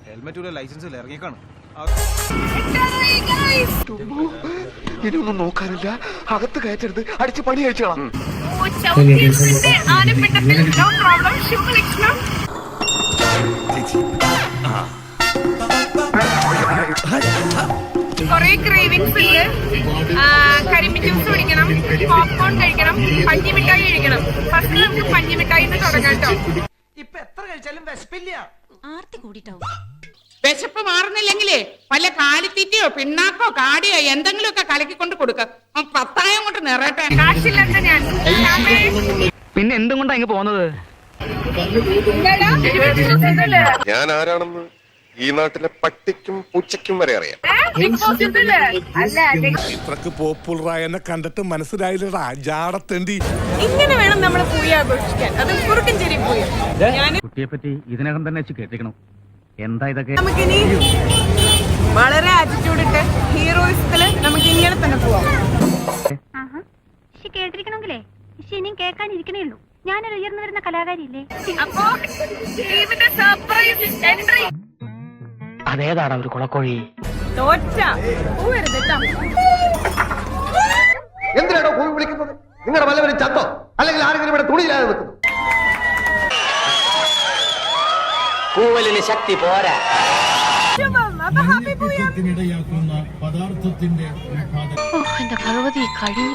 Helmet licence ഇല്ല ഇറങ്ങിയേക്കാണ്. ഇനിയൊന്നും നോക്കാനില്ല, അകത്ത് കയറ്റരുത്, അടിച്ച് പണി കഴിച്ചോളാം. കൊറേ ക്രേവിങ്സ് ഉണ്ട്. കരിമ്പിൻ ജ്യൂസ് കുടിക്കണം, പോപ്കോൺ കഴിക്കണം, പഞ്ഞിമിഠായി കഴിക്കണം. ഫസ്റ്റ് നമുക്ക് പഞ്ഞിമിഠായി തുടങ്ങാം കേട്ടോ. ഇപ്പൊ എത്ര കഴിച്ചാലും വിശപ്പില്ല. ആർത്തി കൂടിട്ടാവും. വിശപ്പ് മാറുന്നില്ലെങ്കിലേ വല്ല കാലിത്തീറ്റയോ പിണ്ണാക്കോ കാടിയോ എന്തെങ്കിലും ഒക്കെ കലക്കിക്കൊണ്ട് കൊടുക്ക. 10 കൊണ്ട് നിറയട്ടെ. കാശില്ലാത്ത ഞാൻ പിന്നെ എന്തും കൊണ്ടാ ഇങ്ങ് പോകുന്നത്? ഞാൻ ആരാണെന്ന് ഈ നാട്ടിലെ പട്ടിക്കും പൂച്ചയ്ക്കും വരെ അറിയാം. ഇത്രക്ക് പോപ്പുലറായ എന്നെ കണ്ടിട്ട് മനസ്സിലായില്ലടാ ജാടത്തേണ്ടി. ഇങ്ങനെ വേണം നമ്മൾ പൂയ ആഘോഷിക്കാൻ. അത് കുറുക്കഞ്ചേരി പൂയ. കുട്ടിയെ പറ്റി ഇതിനകം തന്നെ കേട്ടിരിക്കണം. എന്താ ഇതൊക്കെ? നമുക്കിനി വളരെ ആറ്റിറ്റ്യൂഡ് ഇട്ട് ഹീറോയിസത്തില് നമുക്ക് ഇങ്ങനെ തന്നെ പോവാം. കേട്ടിരിക്കണമെങ്കിലേ ഇനിയും കേൾക്കാനിരിക്കണേ ഉള്ളൂ. ഞാനൊരു ഉയർന്നു വരുന്ന കലാകാരിയില്ലേ? അപ്പോ സർപ്രൈസ് എൻട്രി. അതേതാടാ ഒരു കുളക്കോഴി? തോറ്റ പോവരുത് കേട്ടോ. എന്തിനാണോ പോയി വിളിക്കുന്നത്? നിങ്ങളുടെ വല്ലവരും ചത്തോ അല്ലെങ്കിൽ ആരെങ്കിലും ഇവിടെ തുണിയില്ലാതെ നിൽക്കുന്നു? പൂവലിന് ശക്തി പോരാ. എന്റെ ഭഗവതി കഴിഞ്ഞു.